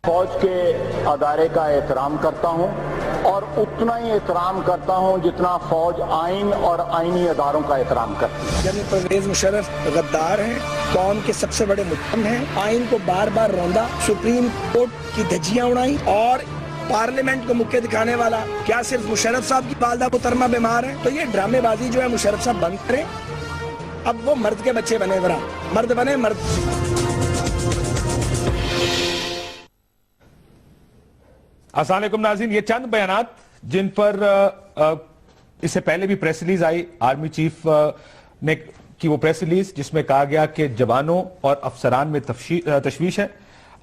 فوج کے ادارے کا احترام کرتا ہوں اور اتنا ہی احترام کرتا ہوں جتنا فوج آئین اور آئینی اداروں کا احترام کرتی ہے۔ جنرل پرویز مشرف غدار ہیں، قوم کے سب سے بڑے مجرم ہیں، آئین کو بار بار روندا، سپریم کورٹ کی دھجیاں اڑائیں اور پارلیمنٹ کو مکے دکھانے والا کیا صرف مشرف صاحب کی والدہ محترمہ بیمار ہے؟ تو یہ ڈرامے بازی جو ہے مشرف صاحب بند کریں، اب وہ مرد کے بچے بنے، ذرا مرد بنے، مرد۔ السلام علیکم ناظرین، یہ چند بیانات جن پر اس سے پہلے بھی پریس ریلیز آئی آرمی چیف نے کی، وہ پریس ریلیز جس میں کہا گیا کہ جوانوں اور افسران میں تشویش ہے۔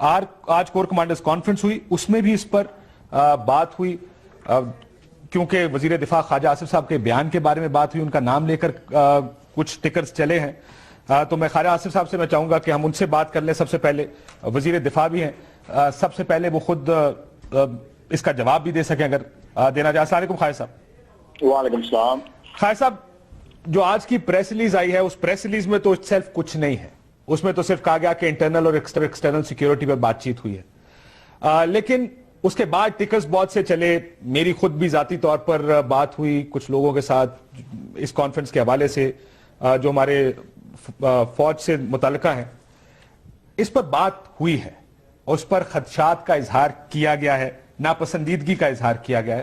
آج کور کمانڈرز کانفرنس ہوئی، اس میں بھی اس پر بات ہوئی، کیونکہ وزیر دفاع خواجہ آصف صاحب کے بیان کے بارے میں بات ہوئی، ان کا نام لے کر کچھ ٹکرز چلے ہیں، تو میں خواجہ آصف صاحب سے میں چاہوں گا کہ ہم ان سے بات کر لیں۔ سب سے پہلے وزیر دفاع بھی ہیں، سب سے پہلے وہ خود اس کا جواب بھی دے سکیں اگر دینا جائے۔ السلام علیکم خواجہ صاحب۔ وعلیکم السلام۔ خواجہ صاحب، جو آج کی پریس ریلیز آئی ہے اس پریس ریلیز میں تو سیلف کچھ نہیں ہے، اس میں تو صرف کہا گیا کہ انٹرنل اور ایکسٹرنل سیکیورٹی پر بات چیت ہوئی ہے، لیکن اس کے بعد ٹکرز بہت سے چلے، میری خود بھی ذاتی طور پر بات ہوئی کچھ لوگوں کے ساتھ اس کانفرنس کے حوالے سے جو ہمارے فوج سے متعلقہ ہیں، اس پر بات ہوئی ہے، اس پر خدشات کا اظہار کیا گیا ہے، ناپسندیدگی کا اظہار کیا گیا ہے،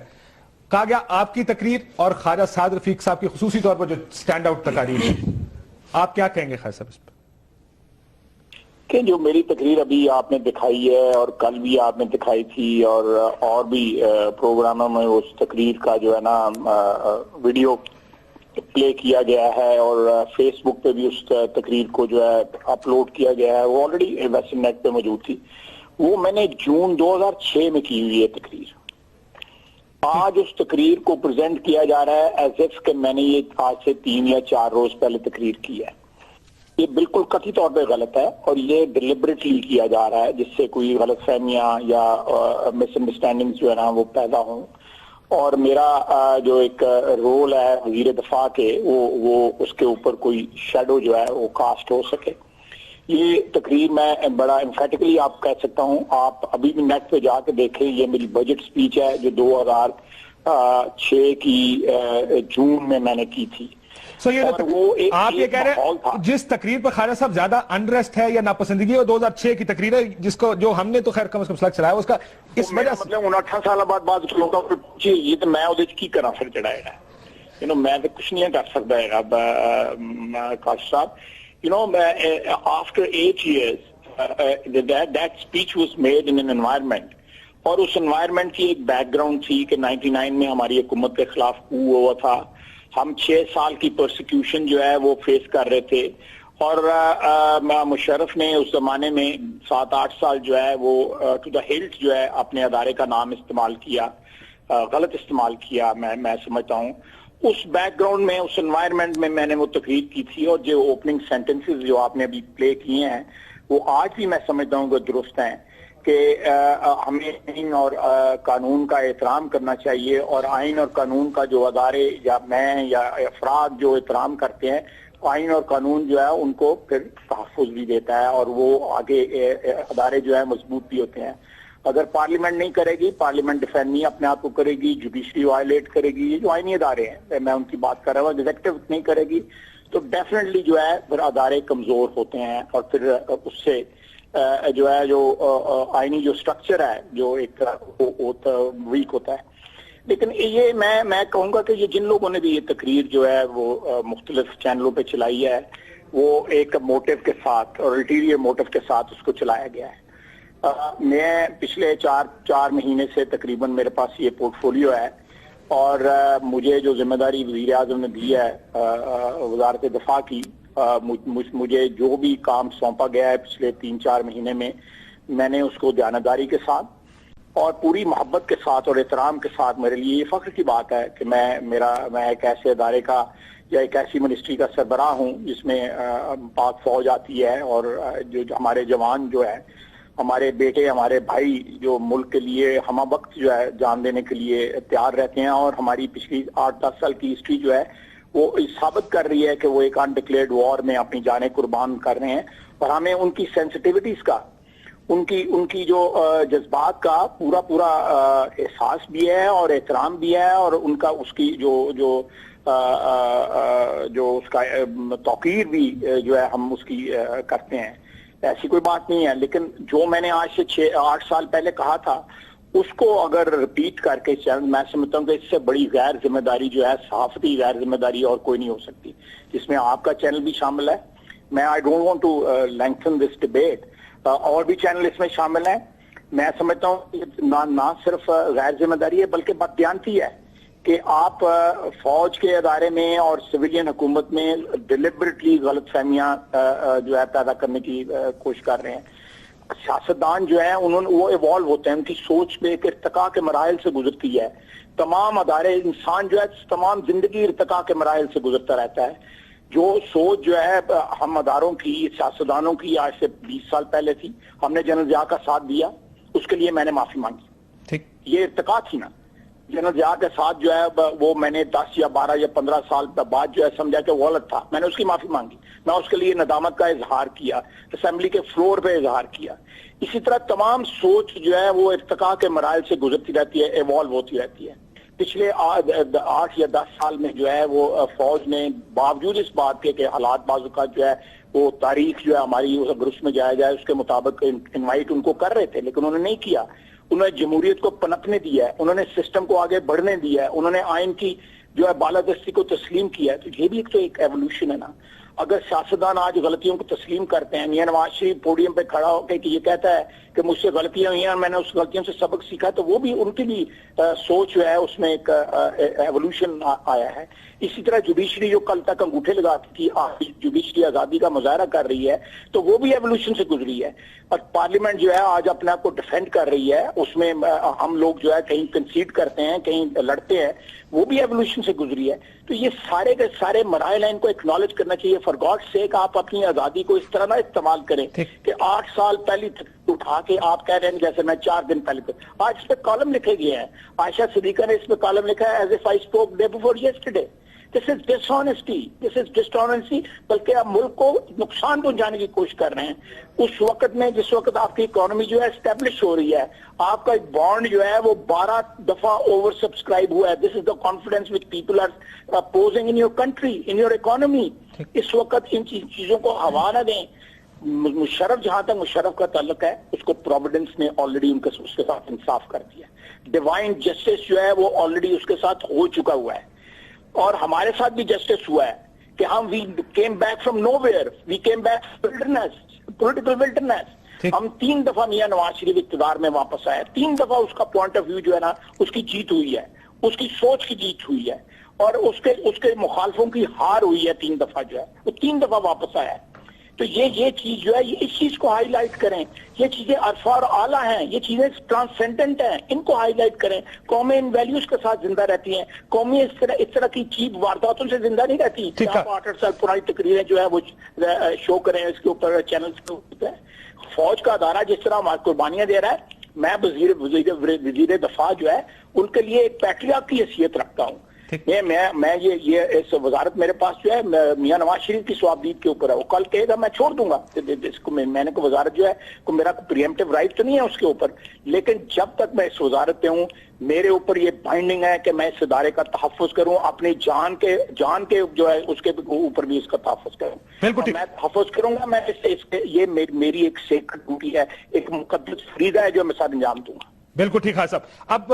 کہا گیا آپ کی تقریر اور خواجہ سعد رفیق صاحب کی خصوصی طور پر جو سٹینڈ آؤٹ تقاریر ہے، آپ کیا کہیں گے خواجہ صاحب اس پر؟ کہ جو میری تقریر ابھی آپ نے دکھائی ہے اور کل بھی آپ نے دکھائی تھی اور بھی پروگراموں میں اس تقریر کا جو ہے نا ویڈیو پلے کیا گیا ہے اور فیس بک پہ بھی اس تقریر کو جو ہے اپلوڈ کیا گیا ہے، وہ آلریڈی ویسٹرن نیٹ پہ موجود تھی، وہ میں نے جون 2006 میں کی ہوئی ہے تقریر۔ آج اس تقریر کو پریزنٹ کیا جا رہا ہے ایز ایف کہ میں نے یہ آج سے 3 یا 4 روز پہلے تقریر کی ہے۔ یہ بالکل قطعی طور پہ غلط ہے اور یہ ڈیلیبریٹلی کیا جا رہا ہے جس سے کوئی غلط فہمیاں یا مس انڈرسٹینڈنگ جو ہے نا وہ پیدا ہوں، اور میرا جو ایک رول ہے وزیر دفاع کے وہ اس کے اوپر کوئی شیڈو جو ہے وہ کاسٹ ہو سکے۔ یہ تقریر میں بڑا انفیٹیکلی آپ کہہ سکتا ہوں، آپ ابھی بھی نیٹ پہ جا کے دیکھیں، یہ میری بجٹ سپیچ ہے جو 2006 کی جون میں نے کی تھی۔ آپ یہ کہہ رہے ہیں جس تقریر پر خواجہ صاحب زیادہ انریسٹ ہے یا ناپسندگی ہے 2006 کی تقریر ہے، جس کو جو ہم نے تو خیر کم از کم سلک چلایا اس کا اس وجہ سے مطلب 18 سال بعد بات کروں گا یہ تو میں وہ کی کرا پھر چڑھائے گا، میں تو کچھ نہیں کر سکتا ہے کاش صاحب۔ after 8 years that speech was made in an environment، اور اس انوائرمنٹ کی ایک بیک گراؤنڈ تھی کہ 99 میں ہماری حکومت کے خلاف coup ہوا تھا، ہم 6 سال کی پرسیکیوشن جو ہے وہ فیس کر رہے تھے، اور مشرف نے اس زمانے میں 7-8 سال جو ہے وہ ٹو دا ہلٹ جو ہے اپنے ادارے کا نام استعمال کیا، غلط استعمال کیا، میں سمجھتا ہوں۔ اس بیک گراؤنڈ میں اس انوائرمنٹ میں نے وہ تقریر کی تھی، اور جو اوپننگ سینٹنسز جو آپ نے ابھی پلے کیے ہیں وہ آج بھی میں سمجھتا ہوں کہ درست ہیں، کہ ہمیں آئین اور قانون کا احترام کرنا چاہیے، اور آئین اور قانون کا جو ادارے یا میں یا افراد جو احترام کرتے ہیں، آئین اور قانون جو ہے ان کو پھر تحفظ بھی دیتا ہے اور وہ آگے ادارے جو ہے مضبوط بھی ہوتے ہیں۔ اگر پارلیمنٹ نہیں کرے گی، پارلیمنٹ ڈیفینڈ نہیں اپنے آپ کو کرے گی، جوڈیشری وائلیٹ کرے گی، یہ جو آئینی ادارے ہیں میں ان کی بات کر رہا ہوں، ایگزیکٹو نہیں کرے گی تو ڈیفینیٹلی جو ہے پھر ادارے کمزور ہوتے ہیں، اور پھر اس سے جو ہے جو آئینی جو سٹرکچر ہے جو ایک ویک ہوتا ہے۔ لیکن یہ میں کہوں گا کہ یہ جن لوگوں نے بھی یہ تقریر جو ہے وہ مختلف چینلوں پہ چلائی ہے، وہ ایک موٹیو کے ساتھ اور الٹیریئر موٹیو کے ساتھ اس کو چلایا گیا ہے۔ میں پچھلے 4 مہینے سے تقریباً میرے پاس یہ پورٹ فولیو ہے، اور مجھے جو ذمہ داری وزیر اعظم نے دی ہے وزارت دفاع کی، مجھے جو بھی کام سونپا گیا ہے پچھلے 3-4 مہینے میں نے اس کو دیانتداری کے ساتھ اور پوری محبت کے ساتھ اور احترام کے ساتھ، میرے لیے یہ فخر کی بات ہے کہ میں ایک ایسے ادارے کا یا ایک ایسی منسٹری کا سربراہ ہوں جس میں پاک فوج آتی ہے، اور جو ہمارے جوان جو ہے، ہمارے بیٹے، ہمارے بھائی جو ملک کے لیے ہمہ وقت جو ہے جان دینے کے لیے تیار رہتے ہیں، اور ہماری پچھلی 8-10 سال کی ہسٹری جو ہے وہ ثابت کر رہی ہے کہ وہ ایک انڈکلیئرڈ وار میں اپنی جانیں قربان کر رہے ہیں، اور ہمیں ان کی سینسٹیوٹیز کا، ان کی جو جذبات کا پورا احساس بھی ہے اور احترام بھی ہے، اور ان کا اس کی جو اس کا توقیر بھی جو ہے ہم اس کی کرتے ہیں، ایسی کوئی بات نہیں ہے. لیکن جو میں نے آج سے 6-8 سال پہلے کہا تھا اس کو اگر ریپیٹ کر کے چینل، میں سمجھتا ہوں کہ اس سے بڑی غیر ذمہ داری جو ہے، صحافتی غیر ذمہ داری اور کوئی نہیں ہو سکتی، جس میں آپ کا چینل بھی شامل ہے. میں I don't want to lengthen this debate, اور بھی چینل اس میں شامل ہیں. میں سمجھتا ہوں نہ صرف غیر ذمہ داری ہے بلکہ بددیانتی ہے کہ آپ فوج کے ادارے میں اور سویلین حکومت میں ڈیلیبریٹلی غلط فہمیاں جو ہے پیدا کرنے کی کوشش کر رہے ہیں. سیاستدان جو ہیں وہ ایوالو ہوتے ہیں، ان کی سوچ میں ایک ارتقاء کے مراحل سے گزرتی ہے. تمام ادارے، انسان جو ہے تمام زندگی ارتقاء کے مراحل سے گزرتا رہتا ہے. جو سوچ جو ہے ہم اداروں کی، سیاستدانوں کی آج سے 20 سال پہلے تھی، ہم نے جنرل ضیاء کا ساتھ دیا، اس کے لیے میں نے معافی مانگی. ٹھیک، یہ ارتقاء تھی نا. جنرل ضیاء کے ساتھ جو ہے وہ میں نے 10 یا 12 یا 15 سال بعد جو ہے سمجھا کہ وہ غلط تھا، میں نے اس کی معافی مانگی. میں اس کے لیے ندامت کا اظہار کیا، اسمبلی کے فلور پہ اظہار کیا. اسی طرح تمام سوچ جو ہے وہ ارتقاء کے مراحل سے گزرتی رہتی ہے، ایوالو ہوتی رہتی ہے. پچھلے 8 یا 10 سال میں جو ہے وہ فوج نے باوجود اس بات کے کہ حالات بعض اوقات جو ہے وہ تاریخ جو ہے ہماری اگر اس میں جایا جائے اس کے مطابق انوائٹ ان کو کر رہے تھے، لیکن انہوں نے نہیں کیا. انہوں نے جمہوریت کو پنپنے دیا ہے، انہوں نے سسٹم کو آگے بڑھنے دیا ہے، انہوں نے آئین کی جو ہے بالادستی کو تسلیم کیا ہے. تو یہ بھی ایک ایوولوشن ہے نا. اگر سیاستدان آج غلطیوں کو تسلیم کرتے ہیں، میاں نواز شریف پوڈیم پہ کھڑا ہو کے یہ کہتا ہے کہ مجھ سے غلطیاں ہوئی ہیں اور میں نے اس غلطیوں سے سبق سیکھا، تو وہ بھی ان کی بھی سوچ جو ہے اس میں ایک ایوولوشن آیا ہے. اسی طرح جوڈیشری جو کل تک انگوٹھے لگاتی تھی، آج جوڈیشری آزادی کا مظاہرہ کر رہی ہے، تو وہ بھی ایوولوشن سے گزری ہے. اور پارلیمنٹ جو ہے آج اپنے آپ کو ڈیفینڈ کر رہی ہے، اس میں ہم لوگ جو ہے کہیں کنسیڈ کرتے ہیں، کہیں لڑتے ہیں، وہ بھی ایوولوشن سے گزری ہے. تو یہ سارے کے سارے مراحل ہیں، ان کو ایکنالج کرنا چاہیے. فار گاڈ سیک آپ اپنی آزادی کو اس طرح نہ استعمال کریں کہ 8 سال پہلی اٹھا کے آپ کہہ رہے ہیں جیسے میں 4 دن پہلے. آج اس پہ کالم لکھے گئے ہیں، عائشہ صدیقہ نے اس پہ کالم لکھا ہے as if I spoke day before yesterday. This is dishonesty, this is dishonesty. بلکہ آپ ملک کو نقصان پہنچانے کی کوشش کر رہے ہیں اس وقت میں جس وقت آپ کی اکانومی جو ہے اسٹیبلش ہو رہی ہے. آپ کا ایک بانڈ جو ہے وہ 12 دفعہ اوور سبسکرائب ہوا ہے. This is the confidence which people are posing in your country, in your economy. اس وقت ان چیزوں کو ہوا نہ دیں. مشرف، جہاں تک مشرف کا تعلق ہے، اس کو پروویڈنس نے آلریڈی اس کے ساتھ انصاف کر دیا. ڈیوائن جسٹس جو ہے وہ آلریڈی اس کے ساتھ ہو چکا ہوا ہے. اور ہمارے ساتھ بھی جسٹس ہوا ہے کہ ہم we came back from nowhere, we came back wilderness, political wilderness. ہم 3 دفعہ میاں نواز شریف اقتدار میں واپس آئے، 3 دفعہ اس کا پوائنٹ آف ویو جو ہے نا اس کی جیت ہوئی ہے، اس کی سوچ کی جیت ہوئی ہے، اور اس کے مخالفوں کی ہار ہوئی ہے. 3 دفعہ جو ہے وہ 3 دفعہ واپس آیا ہے. تو یہ چیز جو ہے اس چیز کو ہائی لائٹ کریں. یہ چیزیں عرفہ اور اعلیٰ ہیں، یہ چیزیں ٹرانسینڈنٹ ہیں، ان کو ہائی لائٹ کریں. قومیں ان ویلیوز کے ساتھ زندہ رہتی ہیں، قومیں اس طرح کی چیز وارداتوں سے زندہ نہیں رہتی. 8 سال پرانی تقریریں جو ہے وہ شو کریں اس کے اوپر چینلز کے اوپر. فوج کا ادارہ جس طرح ہماری قربانیاں دے رہا ہے، میں وزیر دفاع جو ہے ان کے لیے ایک پیٹریارک کی حیثیت رکھتا ہوں. میں یہ اس وزارت میرے پاس جو ہے میاں نواز شریف کی ثوابدید کے اوپر ہے. وہ کل کہے گا میں چھوڑ دوں گا اس کو. میں نے وزارت جو ہے میرا پریمپٹیو رائٹ تو نہیں ہے اس کے اوپر، لیکن جب تک میں اس وزارت پہ ہوں میرے اوپر یہ بائنڈنگ ہے کہ میں اس ادارے کا تحفظ کروں، اپنی جان کے جو ہے اس کے اوپر بھی اس کا تحفظ کروں. میں تحفظ کروں گا. میں یہ میری ایک سیکرڈ ڈیوٹی ہے، ایک مقدس فریضہ ہے جو میں ساتھ انجام دوں گا. بالکل ٹھیک ہے صاحب. اب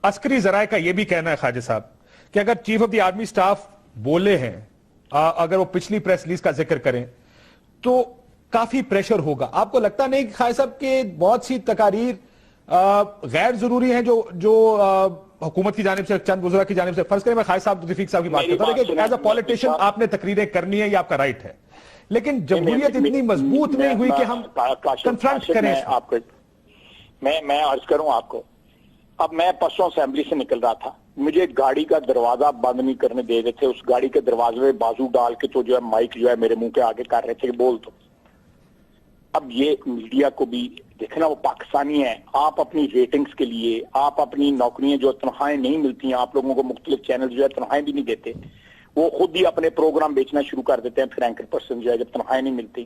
عسکری ذرائع کا یہ بھی کہنا ہے خواجہ صاحب کہ اگر chief of the army staff بولے ہیں، اگر وہ پچھلی پریس ریلیز کا ذکر کریں تو کافی پریشر ہوگا. آپ کو لگتا نہیں کہ خواجہ صاحب کہ بہت سی تقاریر غیر ضروری ہیں جو حکومت کی جانب سے، چند وزراء کی جانب سے، فرض کریں میں خواجہ صاحب رفیق صاحب کی بات کرتا ہوں کہ ایز اے پولیٹیشین آپ نے تقریریں کرنی ہے، یہ آپ کا رائٹ ہے، لیکن جمہوریت اتنی مضبوط نہیں ہوئی کہ ہم کنفرنٹ کریں. میں عرض کروں آپ کو، اب میں پرسوں اسمبلی سے نکل رہا تھا، مجھے گاڑی کا دروازہ بند نہیں کرنے دے رہے تھے. اس گاڑی کے دروازے میں بازو ڈال کے تو جو ہے مائک جو ہے میرے منہ کے آگے کر رہے تھے کہ بول تو. اب یہ میڈیا کو بھی دیکھنا، وہ پاکستانی ہے. آپ اپنی ریٹنگز کے لیے، آپ اپنی نوکریاں جو تنخواہیں نہیں ملتی ہیں، آپ لوگوں کو مختلف چینل جو ہے تنخواہیں بھی نہیں دیتے، وہ خود ہی اپنے پروگرام بیچنا شروع کر دیتے ہیں پھر اینکر پرسن جو ہے جب تنخواہیں نہیں ملتی.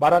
12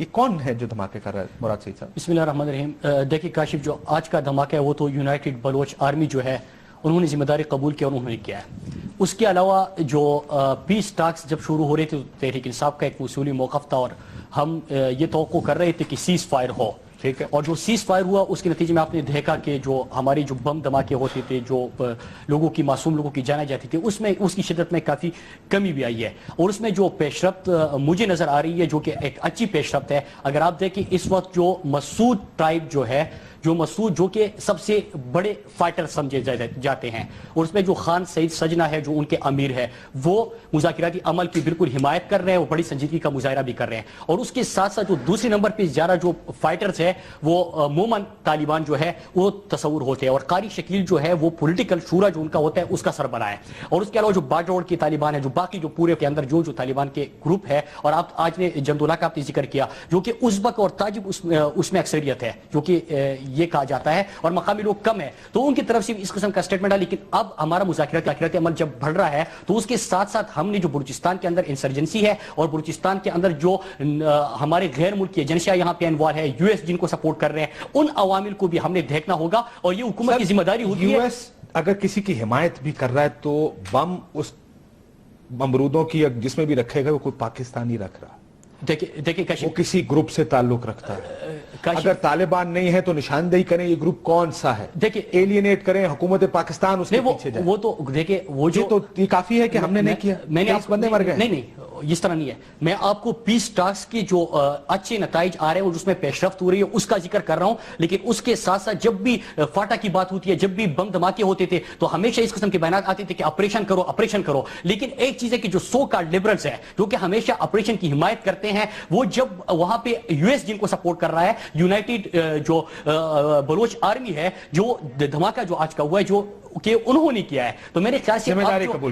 یہ کون ہے جو دھماکے کر رہا ہے مراد سعید صاحب؟ بسم اللہ الرحمن الرحیم. دیکھیے کاشف، جو آج کا دھماکہ ہے وہ تو یونائٹڈ بلوچ آرمی جو ہے انہوں نے ذمہ داری قبول کی اور انہوں نے کیا ہے. اس کے علاوہ جو پیس ٹاکس جب شروع ہو رہے تھے تحریک انصاف کا ایک اصولی موقف تھا اور ہم یہ توقع کر رہے تھے کہ سیز فائر ہو. ٹھیک ہے. اور جو سیز فائر ہوا اس کے نتیجے میں آپ نے دیکھا کہ جو ہماری جو بم دھماکے ہوتے تھے، جو معصوم لوگوں کی جانیں جاتی تھی، اس کی شدت میں کافی کمی بھی آئی ہے. اور اس میں جو پیشرفت مجھے نظر آ رہی ہے جو کہ ایک اچھی پیشرفت ہے. اگر آپ دیکھیں اس وقت جو مسعود ٹرائب جو کہ سب سے بڑے فائٹر سمجھے جاتے ہیں، اور اس میں جو خان سعید سجنا ہے جو ان کے امیر ہے، وہ مذاکراتی عمل کی بالکل حمایت کر رہے ہیں، وہ بڑی سنجیدگی کا مظاہرہ بھی کر رہے ہیں. اور اس کے ساتھ ساتھ جو دوسرے نمبر پہ زیادہ جو فائٹرز ہے وہ مومن طالبان جو ہے وہ تصور ہوتے ہیں، اور قاری شکیل جو ہے وہ پولیٹیکل شورا جو ان کا ہوتا ہے اس کا سربراہ ہے. اور اس کے علاوہ جو باجوڑ کے طالبان ہے، جو باقی جو پورے کے اندر جو طالبان کے گروپ ہے، اور آپ آج نے جمدولہ کا آپ نے ذکر کیا جو کہ ازبک اور تاجک اس میں اکثریت ہے، جو کہ یہ کہا جاتا ہے، اور مقامی لوگ کم ہیں. تو ان کی طرف سے اس قسم کا سٹیٹمنٹ ہے. لیکن اب ہمارا مذاکراتی عمل جب بڑھ رہا ہے تو اس کے ساتھ ساتھ ہم نے جو بلوچستان کے اندر انسرجنسی ہے اور بلوچستان کے اندر جو ہمارے غیر ملکی ایجنسیاں یہاں پہ انوالو ہے، یو ایس جن کو سپورٹ کر رہے ہیں، ان عوامل کو بھی ہم نے دیکھنا ہوگا. اور یہ حکومت کی ذمہ داری ہوتی ہے. یو ایس اگر کسی کی حمایت بھی کر رہا ہے تو بم اس امرودوں کی جس میں بھی رکھے گا وہ کوئی پاکستانی رکھ رہا. دیکھیں وہ کسی گروپ سے تعلق رکھتا ہے. اگر طالبان نہیں ہے تو نشاندہی کریں یہ گروپ کون سا ہے، دیکھیں ایلینیٹ کریں حکومت پاکستان اس کے پیچھے جائے. وہ تو دیکھیں وہ جو تو یہ کافی ہے کہ ہم نے نہیں کیا، میں نے بندے مر گئے. نہیں اس طرح نہیں ہے. میں آپ کو پیس ٹاکس کی جو اچھے نتائج آ رہے ہیں اور جس میں پیشرفت ہو رہی ہے اس کا ذکر کر رہا ہوں. لیکن اس کے ساتھ ساتھ جب بھی فاٹا کی بات ہوتی ہے، جب بھی بم دھماکے ہوتے تھے تو ہمیشہ اس قسم کے بیانات آتے تھے کہ آپریشن کرو. لیکن ایک چیز ہے کہ جو سو کالڈ لبرلز ہیں جو کہ ہمیشہ آپریشن کی حمایت کرتے ہیں، وہ جب وہاں پہ یو ایس جن کو سپورٹ کر رہا ہے، یونائٹڈ جو بلوچ آرمی ہے، جو دھماکہ جو آج کا ہوا ہے جو کہ انہوں نے کیا ہے، تو میرے خیال سے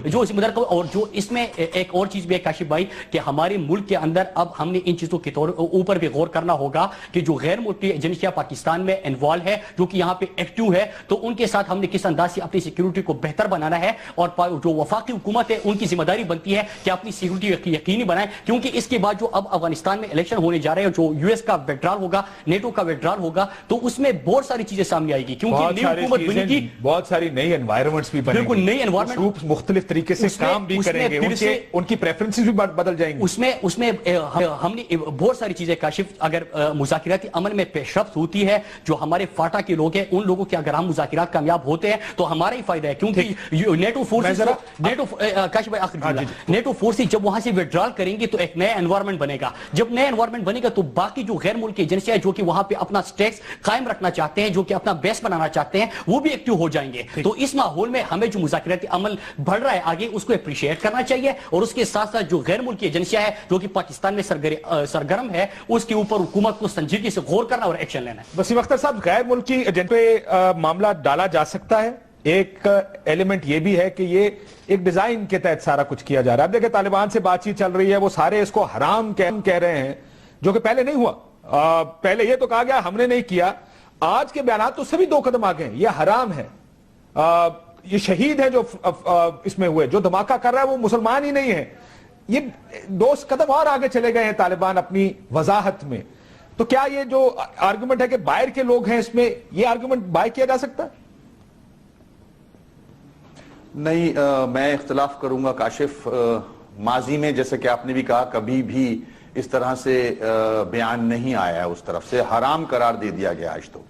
جو ذمہ دار. اور جو اس میں ایک اور چیز بھی ہے کاشف بھائی کہ ہمارے ملک کے اندر اب ہم نے ان چیزوں کے اوپر بھی غور کرنا ہوگا کہ جو غیر ملکی ایجنسیاں پاکستان میں انوالو ہے، جو کہ یہاں پہ ایکٹیو ہے، تو ان کے ساتھ ہم نے کس انداز سے اپنی سیکیورٹی کو بہتر بنانا ہے. اور جو وفاقی حکومت ہے ان کی ذمہ داری بنتی ہے کہ اپنی سیکیورٹی یقینی بنائیں، کیونکہ اس کے بعد جو اب افغانستان میں الیکشن ہونے جا رہے ہیں، جو یو ایس کا وڈرال ہوگا، نیٹو کا وڈرال ہوگا، تو اس میں بہت ساری چیزیں سامنے آئے گی، کیونکہ نئی حکومت بنی تھی، بہت ساری نئی انوائرمنٹس بھی بالکل نئی انوائرمنٹ مختلف طریقے سے کام بھی کریں گے، ان کی پریفرنسز بھی بدل جائیں گی. اس میں ہم نے بہت ساری چیزیں کاشف، اگر مذاکراتی عمل میں پیشرفت ہوتی ہے، جو ہمارے فاٹا کے لوگ ہیں ان لوگوں کے اگر ہم مذاکرات کامیاب ہوتے ہیں تو ہمارا ہی فائدہ ہے. کیونکہ نیٹو فورسز کاشف بھائی آخر نیٹو فورسز جب وہاں سے وڈرال کریں گے تو ایک نیا انوائرمنٹ بنے گا. جب نیا انوائرمنٹ بنے گا تو باقی جو غیر ملکی ایجنسیاں جو کہ وہاں پہ اپنا سٹیٹس قائم رکھنا چاہتے ہیں، جو کہ اپنا بیس بنانا چاہتے ہیں، وہ بھی ایکٹیو ہو جائیں گے. تو اس ماحول میں ہمیں جو مذاکراتی عمل بڑھ رہا ہے آگے اس کو اپریشیٹ کرنا چاہیے، اور اس کے ساتھ ساتھ جو غیر ملکی ایجنسیاں ہیں جو کہ پاکستان میں سرگرم ہے اس کے اوپر حکومت کو سنجیدگی سے غور کرنا اور ایکشن لینا ہے. وسیم اختر صاحب، غیر ملکی ایجنٹ پہ معاملہ ڈالا جا سکتا ہے. ایک ایلیمنٹ یہ بھی ہے کہ یہ ایک ڈیزائن کے تحت سارا کچھ کیا جا رہا ہے. اب دیکھیں طالبان سے بات چیت چل رہی ہے، وہ سارے اس کو حرام کہہ رہے ہیں، جو کہ پہلے نہیں ہوا. پہلے یہ تو کہا گیا ہم نے نہیں کیا، آج کے بیانات تو سبھی 2 قدم آگے ہیں، یہ حرام ہے. یہ شہید ہے جو اس میں ہوئے، جو دھماکہ کر رہا ہے وہ مسلمان ہی نہیں ہے. یہ 2 قدم اور آگے چلے گئے ہیں طالبان اپنی وضاحت میں. تو کیا یہ جو آرگومنٹ ہے کہ باہر کے لوگ ہیں، اس میں یہ آرگومنٹ بائی کیا جا سکتا ہے؟ نہیں، میں اختلاف کروں گا کاشف. ماضی میں جیسے کہ آپ نے بھی کہا کبھی بھی اس طرح سے بیان نہیں آیا ہے، اس طرف سے حرام قرار دے دیا گیا آج تو.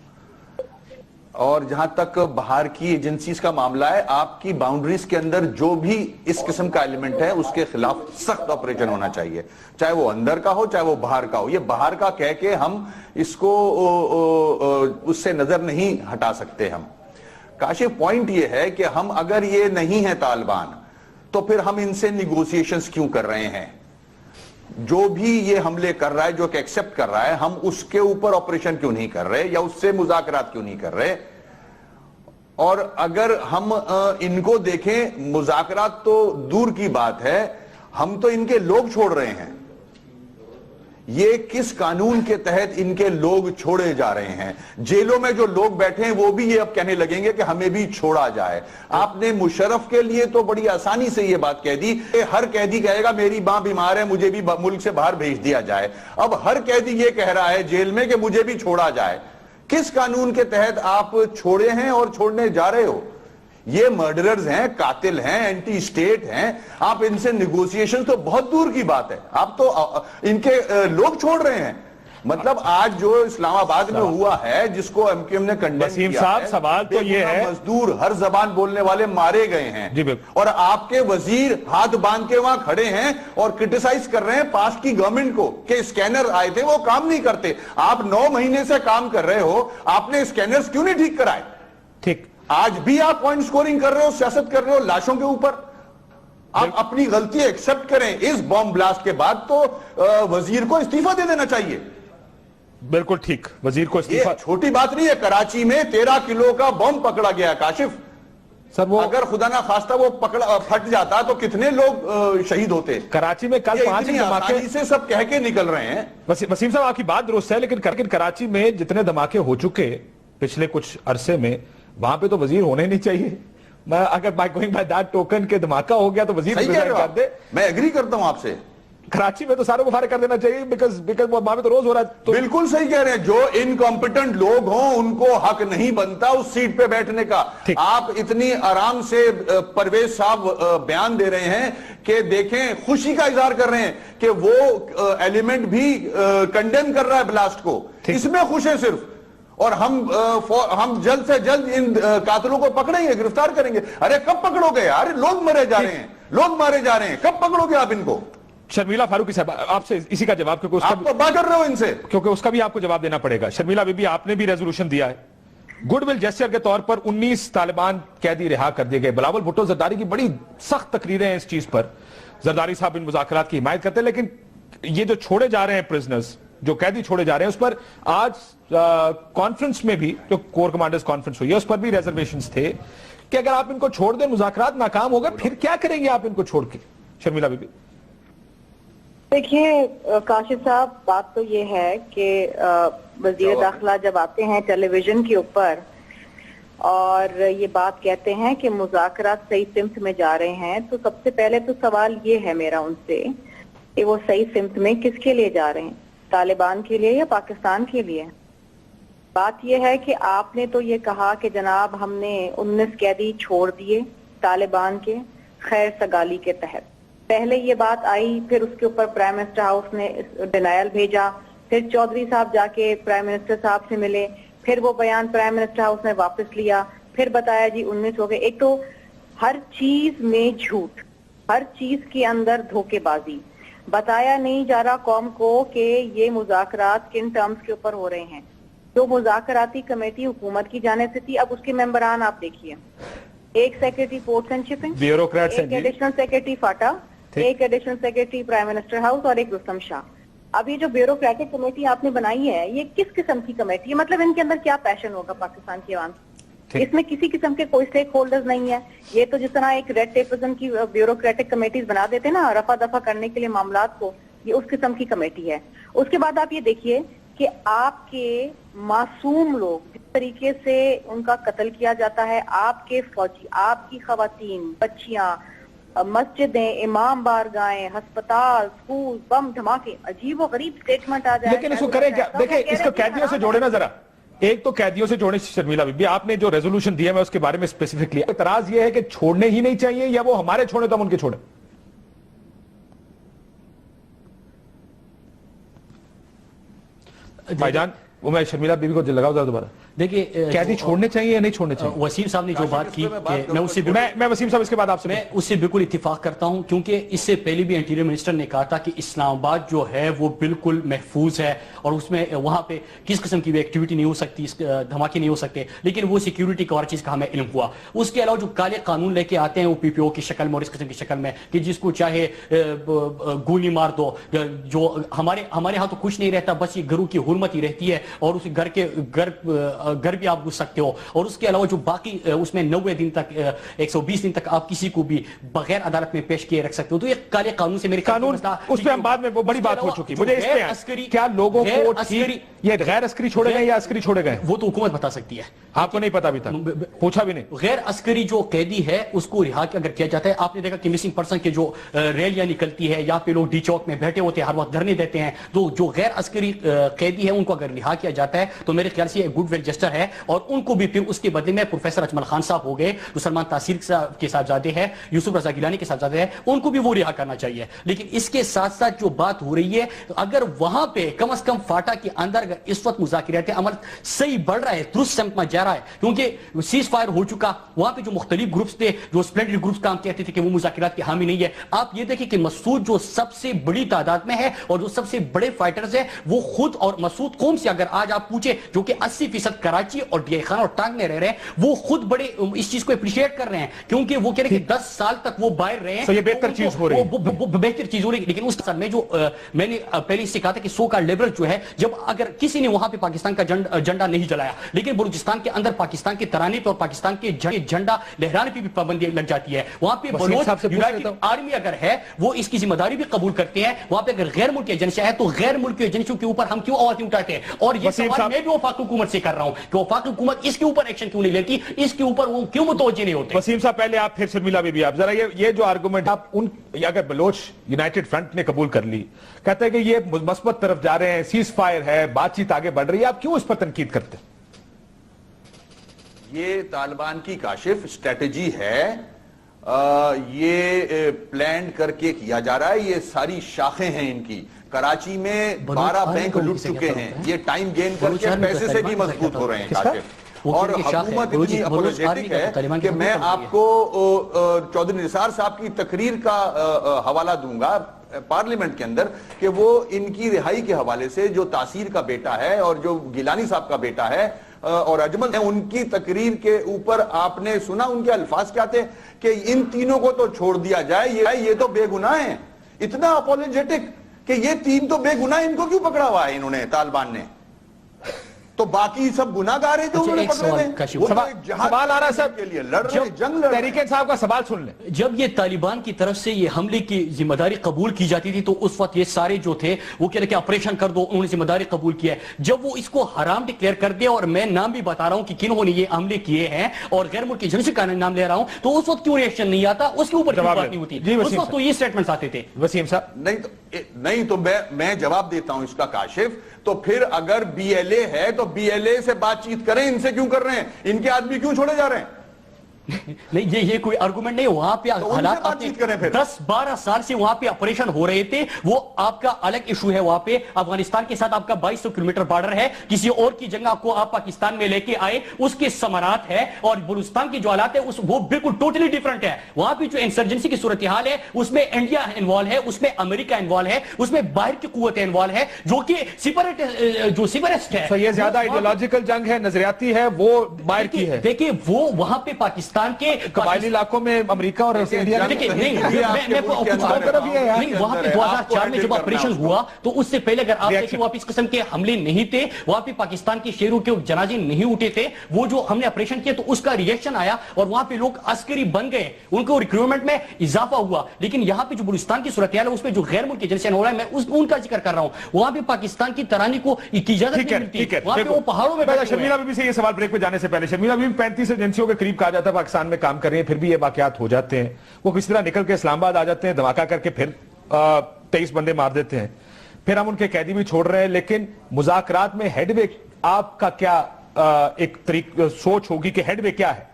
اور جہاں تک باہر کی ایجنسیز کا معاملہ ہے، آپ کی باؤنڈریز کے اندر جو بھی اس قسم کا ایلیمنٹ ہے اس کے خلاف سخت آپریشن ہونا چاہیے، چاہے وہ اندر کا ہو چاہے وہ باہر کا ہو. یہ باہر کا کہہ کے ہم اس کو اس سے نظر نہیں ہٹا سکتے. ہم کاشف پوائنٹ یہ ہے کہ ہم اگر یہ نہیں ہے طالبان تو پھر ہم ان سے نیگوسیشنز کیوں کر رہے ہیں؟ جو بھی یہ حملے کر رہا ہے، جو کہ ایکسپٹ کر رہا ہے، ہم اس کے اوپر آپریشن کیوں نہیں کر رہے یا اس سے مذاکرات کیوں نہیں کر رہے؟ اور اگر ہم ان کو دیکھیں، مذاکرات تو دور کی بات ہے، ہم تو ان کے لوگ چھوڑ رہے ہیں. یہ کس قانون کے تحت ان کے لوگ چھوڑے جا رہے ہیں؟ جیلوں میں جو لوگ بیٹھے ہیں وہ بھی یہ اب کہنے لگیں گے کہ ہمیں بھی چھوڑا جائے. آپ نے مشرف کے لیے تو بڑی آسانی سے یہ بات کہہ دی کہ ہر قیدی کہے گا میری ماں بیمار ہے مجھے بھی ملک سے باہر بھیج دیا جائے. اب ہر قیدی یہ کہہ رہا ہے جیل میں کہ مجھے بھی چھوڑا جائے. کس قانون کے تحت آپ چھوڑے ہیں اور چھوڑنے جا رہے ہو؟ یہ مرڈررز ہیں، قاتل ہیں، اینٹی اسٹیٹ ہیں. آپ ان سے نیگوسیشن تو بہت دور کی بات ہے. آپ تو ان کے لوگ چھوڑ رہے ہیں. مطلب آج جو اسلام آباد میں ہوا ہے جس کو ایم کیو ایم نے کنڈیم وسیم کیا صاحب ہے، سوال تو یہ ہے مزدور ہر زبان بولنے والے مارے گئے ہیں اور آپ کے وزیر ہاتھ باندھ کے وہاں کھڑے ہیں اور کرٹیسائز کر رہے ہیں پاسٹ کی گورنمنٹ کو کہ اسکینر آئے تھے وہ کام نہیں کرتے. آپ 9 مہینے سے کام کر رہے ہو، آپ نے اسکینرز کیوں نہیں ٹھیک کرائے؟ ٹھیک آج بھی آپ پوائنٹ سکورنگ کر رہے ہو، سیاست کر رہے ہو لاشوں کے اوپر. آپ اپنی غلطی ایکسپٹ کریں. اس بم بلاسٹ کے بعد تو وزیر کو استعفیٰ دے دینا چاہیے. بالکل ٹھیک، وزیر کو استعفیٰ. یہ چھوٹی بات نہیں ہے. کراچی میں 13 کلو کا بم پکڑا گیا کاشف. سر وہ اگر خدا نہ خواستہ وہ پھٹ جاتا تو کتنے لوگ شہید ہوتے. کراچی میں کل 5 دھماکے سے سب کہہ کے نکل رہے ہیں. وسیم صاحب آپ کی بات درست ہے، لیکن کراچی میں جتنے دھماکے ہو چکے پچھلے کچھ عرصے میں وہاں پہ تو وزیر ہونے نہیں چاہیے. میں اگر by going by that token کے دھماکہ ہو گیا تو وزیر کر دے. میں ایگری کرتا ہوں آپ سے. کراچی میں تو سارے کو فارغ کر دینا چاہیے بیکاز وہاں پہ تو روز ہو رہا ہے. بالکل صحیح کہہ رہے ہیں. جو انکمپیٹنٹ لوگ ہوں ان کو حق نہیں بنتا اس سیٹ پہ بیٹھنے کا. آپ اتنی آرام سے پرویز صاحب بیان دے رہے ہیں کہ دیکھیں خوشی کا اظہار کر رہے ہیں کہ وہ ایلیمنٹ بھی کنڈیم کر رہا ہے بلاسٹ کو. اس میں خوش ہے صرف. اور ہم جلد سے جلد ان قاتلوں کو پکڑیں گے، گرفتار کریں گے. ارے کب پکڑو گے یار؟ لوگ مرے جا رہے ہیں، لوگ مارے جا رہے ہیں. کب پکڑو گے آپ ان کو؟ شرمیلا فاروقی صاحب آپ سے اسی کا جواب آپ تو بات کر رہے ہو ان سے کیونکہ اس کا بھی آپ کو جواب دینا پڑے گا. شرمیلا بی بی آپ نے بھی ریزولوشن دیا ہے گڈ ول جیسچر کے طور پر 19 طالبان قیدی رہا کر دیے گئے. بلاول بھٹو زرداری کی بڑی سخت تقریریں ہیں اس چیز پر. زرداری صاحب ان مذاکرات کی حمایت کرتے ہیں، لیکن یہ جو چھوڑے جا رہے ہیں پرزنرز، جو قیدی چھوڑے جا رہے ہیں، اس پر آج کانفرنس میں بھی جو کور کمانڈرز کانفرنس ہوئی ہے اس پر بھی ریزرویشنز تھے کہ اگر آپ ان کو چھوڑ دیں مذاکرات ناکام ہو گئے پھر کیا کریں گے آپ ان کو چھوڑ کے؟ شرمیلا بی بی دیکھیے کاشف صاحب، بات تو یہ ہے کہ وزیر داخلہ جب آتے ہیں ٹیلی ویژن کے اوپر اور یہ بات کہتے ہیں کہ مذاکرات صحیح سمت میں جا رہے ہیں، تو سب سے پہلے تو سوال یہ ہے میرا ان سے کہ وہ صحیح سمت میں کس کے لیے جا رہے ہیں؟ طالبان کے لیے یا پاکستان کے لیے؟ بات یہ ہے کہ آپ نے تو یہ کہا کہ جناب ہم نے 19 قیدی چھوڑ دیے طالبان کے خیر سگالی کے تحت. پہلے یہ بات آئی، پھر اس کے اوپر پرائم منسٹر ہاؤس نے ڈینائل بھیجا، پھر چودھری صاحب جا کے پرائم منسٹر صاحب سے ملے، پھر وہ بیان پرائم منسٹر ہاؤس نے واپس لیا، پھر بتایا جی 19 ہو گئے. ایک تو ہر چیز میں جھوٹ، ہر چیز کے اندر دھوکے بازی. بتایا نہیں جا رہا قوم کو کہ یہ مذاکرات کن ٹرمز کے اوپر ہو رہے ہیں. جو مذاکراتی کمیٹی حکومت کی جانب سے تھی، اب اس کے ممبران آپ دیکھیے، ایک سیکرٹری پورٹس اینڈ شپنگ، ایک ایڈیشنل سیکرٹری فاٹا، ایک additional secretary prime minister house اور ایک رستم شاہ. اب یہ جو بیوروکریٹک کمیٹی آپ نے بنائی ہے یہ کس قسم کی کمیٹی ہے؟ مطلب ان کے اندر کیا پیشن ہوگا پاکستان کی عوام؟ اس میں کسی قسم کے کوئی سٹیک ہولڈرز نہیں ہے. یہ تو جس طرح ایک ریڈ ٹیپزم کی بیوروکریٹک کمیٹیز بنا دیتے نا رفع دفع کرنے کے لیے معاملات کو، یہ اس قسم کی کمیٹی ہے. اس کے بعد آپ یہ دیکھیے کہ آپ کے معصوم لوگ جس طریقے سے ان کا قتل کیا جاتا ہے، آپ کے فوجی، آپ کی خواتین، بچیاں، مسجدیں، امام بارگاہیں، ہسپتال، سکول، بم دھماکے، عجیب و غریب سٹیٹمنٹ آ جائے. لیکن اس کو کریں کیا؟ دیکھیں اس کو قیدیوں سے جوڑے نا ذرا، ایک تو قیدیوں سے جوڑے. شرمیلا بی بی آپ نے جو ریزولوشن دیا میں اس کے بارے میں اسپیسیفکلی اعتراض یہ ہے کہ چھوڑنے ہی نہیں چاہیے یا وہ ہمارے چھوڑے تو ہم ان کے چھوڑیں؟ بھائی جان وہ میں شرمیلا بی بی کو لگاؤ ذرا دوبارہ. دیکھیے قیدی چھوڑنے چاہیے یا نہیں چھوڑنے چاہیے؟ وسیم صاحب نے جو بات کی میں وسیم صاحب اس کے بعد آپ سے میں اس سے بالکل اتفاق کرتا ہوں، کیونکہ اس سے پہلے بھی انٹیریئر منسٹر نے کہا تھا کہ اسلام آباد جو ہے وہ بالکل محفوظ ہے اور اس میں وہاں پہ کس قسم کی بھی ایکٹیویٹی نہیں ہو سکتی، دھماکے نہیں ہو سکتے. لیکن وہ سیکیورٹی کا اور چیز کا ہمیں علم ہوا. اس کے علاوہ جو کالے قانون لے کے آتے ہیں وہ پی پی او کی شکل میں اور اس قسم کی شکل میں کہ جس کو چاہے گولی مار دو، جو ہمارے ہاں تو کچھ نہیں رہتا، بس یہ گھروں کی حرمت ہی رہتی ہے اور اس گھر بھی آپ گھس سکتے ہو، اور اس کے علاوہ جو باقی اس میں 90 دن تک 120 دن تک آپ کسی کو بھی بغیر عدالت میں پیش کیے رکھ سکتے ہو. تو یہ کالے قانون سے میرے قانون اس پہ ہم بعد میں، وہ بڑی بات ہو چکی. مجھے اس پہ کیا لوگوں کو یہ غیر عسکری چھوڑے گئے یا عسکری چھوڑے گئے؟ وہ تو حکومت بتا سکتی ہے، آپ کو نہیں پتا ابھی تک، پوچھا بھی نہیں. غیر عسکری جو قیدی ہے اس کو رہا اگر کیا جاتا ہے، آپ نے دیکھا کہ مسنگ پرسن کے جو ریلیاں نکلتی ہے، یا پہ لوگ ڈی چوک میں بیٹھے ہوتے ہیں، ہر وقت دھرنے دیتے ہیں، تو جو غیر عسکری قیدی ہے ان کو اگر رہا کیا جاتا ہے تو میرے خیال سے یہ گڈ ول جسٹر ہے. اور ان کو بھی پھر اس کے بدلے میں پروفیسر اجمل خان صاحب ہو گئے جو سلمان تاثیر کے صاحبزادے ہیں، یوسف رضا گیلانی کے صاحبزادے ہیں، ان کو بھی وہ رہا کرنا چاہیے. لیکن اس کے ساتھ ساتھ جو بات ہو رہی ہے، اگر وہاں پہ کم از کم فاٹا کے اندر اگر اس وقت مذاکرات عمل صحیح بڑھ رہا ہے، درست سمت میں جا رہا ہے، کیونکہ سیز فائر ہو چکا، وہاں پہ جو مختلف گروپس تھے، جو اسپلینڈڈ گروپس کام کہتے تھے کہ وہ مذاکرات کے حامی نہیں ہے. آپ یہ دیکھیں کہ مسعود جو سب سے بڑی تعداد میں ہے اور جو سب سے بڑے فائٹرز ہیں وہ خود، اور مسعود قوم سے اگر آج آپ پوچھیں جو کہ 80% کراچی اور ڈی آئی خان اور ٹانگ میں رہ رہے ہیں، وہ خود بڑے اس چیز کو اپریشیٹ کر رہے ہیں، کیونکہ وہ کہہ رہے ہیں کہ 10 سال تک وہ باہر رہے ہیں. تو یہ بہتر چیز ہو رہی ہے، بہتر چیز ہو رہی ہے. لیکن اس سال میں جو میں نے پہلے اس سے کہا تھا کہ سو کا لیبرل جو ہے، جب اگر کسی نے وہاں پہ پاکستان کا جھنڈا نہیں جلایا، لیکن بلوچستان کے اندر پاکستان کے ترانے پہ اور پاکستان کے جھنڈا لہرانے پہ بھی پابندی لگ جاتی ہے. وہاں پہ بلوچ یونائٹڈ آرمی اگر ہے وہ اس کی ذمہ داری بھی قبول کرتے ہیں. وہاں پہ اگر غیر ملکی ایجنسی ہے تو غیر ملکی ایجنسیوں کے اوپر ہم کیوں آواز نہیں اٹھاتے ہیں؟ اور یہ سوال میں بھی وفاقی حکومت سے کر رہا ہوں کہ وفاقی حکومت اس کے اوپر ایکشن کیوں نہیں لیتی، اس کے اوپر وہ کیوں متوجہ نہیں ہوتے؟ وسیم صاحب پہلے آپ، پھر شرمیلا بی بی آپ ذرا یہ جو آرگومنٹ آپ ان اگر بلوچ یونائٹڈ فرنٹ نے قبول کر لی، کہتے ہیں کہ یہ مثبت طرف جا رہے ہیں، سیز فائر ہے، بات چیت آگے بڑھ رہی ہے، آپ کیوں اس پر تنقید کرتے ہیں؟ یہ طالبان کی کاشف اسٹریٹجی ہے، یہ پلان کر کے کیا جا رہا ہے. یہ ساری شاخیں ہیں ان کی. کراچی میں 12 بینک لٹ چکے ہیں، یہ ٹائم گین کر کے پیسے سے بھی مضبوط ہو رہے ہیں کاشف. اور حکومت اتنی اپولوجیٹک ہے کہ میں آپ کو چودھری نثار صاحب کی تقریر کا حوالہ دوں گا پارلیمنٹ کے اندر، کہ وہ ان کی رہائی کے حوالے سے جو تاثیر کا بیٹا ہے اور جو گیلانی صاحب کا بیٹا ہے اور اجمل ہے، ان کی تقریر کے اوپر آپ نے سنا ان کے الفاظ کیا تھے کہ ان تینوں کو تو چھوڑ دیا جائے، یہ تو بے گناہ ہیں. اتنا اپولوجیٹک کہ یہ تین تو بے گناہ، ان کو کیوں پکڑا ہوا ہے انہوں نے، طالبان نے؟ تو باقی سب گناہ گار ہیں جو انہوں نے پکڑے ہوئے. سوال آ رہا ہے صاحب کے لیے لڑ رہے، جنگ لڑ رہے. تحریک انصاف کا سوال سن لیں. جب یہ طالبان کی طرف سے یہ حملے کی ذمہ داری قبول کی جاتی تھی تو اس وقت یہ سارے جو تھے وہ کہہ رہے کہ آپریشن کر دو، انہوں نے ذمہ داری قبول کیا ہے. جب وہ اس کو حرام ڈکلیئر کر دیا، اور میں نام بھی بتا رہا ہوں کہ کنہوں نے یہ حملے کیے ہیں اور غیر ملکی ایجنسی کا نام لے رہا ہوں، تو اس وقت کیوں ریئیکشن نہیں آتا؟ اس کے اوپر کیوں بات نہیں ہوتی؟ اس وقت تو یہ سٹیٹمنٹس آتے تھے. وسیم صاحب نہیں تو میں جواب دیتا ہوں اس کا کاشف. تو پھر اگر بی ایل اے ہے تو بی ایل اے سے بات چیت کریں، ان سے کیوں کر رہے ہیں؟ ان کے آدمی کیوں چھوڑے جا رہے ہیں؟ نہیں، یہ کوئی آرگومنٹ نہیں. وہاں پہ حالات 10-12 سال سے وہاں پہ آپریشن ہو رہے تھے، وہ آپ کا الگ ایشو ہے. وہاں پہ افغانستان کے ساتھ آپ کا 2200 کلومیٹر بارڈر ہے، کسی اور کی جگہ کو آپ پاکستان میں لے کے آئے، اس کے ثمرات ہے. اور بلوچستان کے جو حالات ہے وہ بالکل ٹوٹلی ڈیفرنٹ ہے. وہاں پہ جو انسرجنسی کی صورتحال ہے اس میں انڈیا انوالو ہے، اس میں امریکہ انوالو ہے، اس میں باہر کی قوتیں انوالو ہے جو کہ سپریٹسٹ ہے. یہ زیادہ ایڈیولوجیکل جنگ ہے، نظریاتی ہے، وہ باہر کی ہے. دیکھیں وہ وہاں پہ پاکستان کے قبائلی علاقوں میں امریکہ اور انڈیا وہاں پہ 2004 میں جب آپریشن ہوا تو اس سے پہلے اگر آپ دیکھیں وہاں پہ اس قسم کے حملے نہیں تھے، وہاں پہ پاکستان کے شہروں کے جنازے نہیں اٹھے تھے. وہ جو ہم نے آپریشن کیا تو اس کا ریئیکشن آیا اور وہاں پہ لوگ عسکری بن گئے، ان کو ریکروٹمنٹ میں اضافہ ہوا. لیکن یہاں پہ جو بلوچستان کی صورتحال ہے اس میں جو غیر ملکی ایجنسیاں ہو رہا ہے، میں ان کا ذکر کر رہا ہوں. وہاں پہ پاکستان کی ترانی کو اجازت نہیں ملتی، وہاں پہ وہ پہاڑوں میں. شرمیلا بی بی سے یہ سوال بریک پہ جانے سے پہلے، شرمیلا بی بی 35 ایجنسیوں کے قریب کہا جاتا ہے پاکستان میں کام کر رہی ہیں، پھر بھی یہ واقعات ہو جاتے ہیں. وہ کس طرح نکل کے اسلام آباد آ جاتے ہیں، دھماکہ کر کے پھر 23 بندے مار دیتے ہیں، پھر ہم ان کے قیدی بھی چھوڑ رہے ہیں. لیکن مذاکرات میں ہیڈ وے آپ کا کیا ایک سوچ ہوگی کہ ہیڈ وے کیا ہے،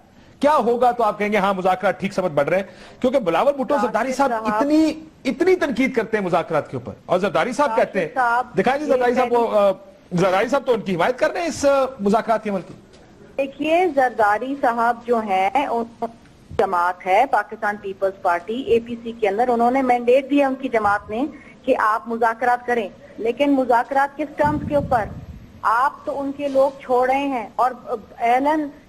کیا ہوگا؟ تو آپ کہیں گے ہاں مذاکرات ٹھیک سمجھ بڑھ رہے ہیں، کیونکہ بلاول بھٹو زرداری صاحب اتنی تنقید کرتے ہیں مذاکرات کے اوپر، اور زرداری صاحب کہتے ہیں، دکھائیں جی زرداری صاحب تو ان کی حمایت کر رہے ہیں اس مذاکرات کے عمل کی. دیکھیے زرداری صاحب جو ہیں جماعت ہے پاکستان پیپلز پارٹی اے پی سی کے اندر، انہوں نے مینڈیٹ دیا ان کی جماعت نے کہ آپ مذاکرات کریں، لیکن مذاکرات کس ٹرمز کے اوپر؟ آپ تو ان کے لوگ چھوڑ رہے ہیں اور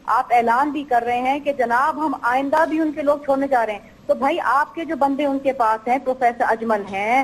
آپ اعلان بھی کر رہے ہیں کہ جناب ہم آئندہ بھی ان کے لوگ چھوڑنے جا رہے ہیں. تو بھائی آپ کے جو بندے ان کے پاس ہیں، پروفیسر اجمل ہیں،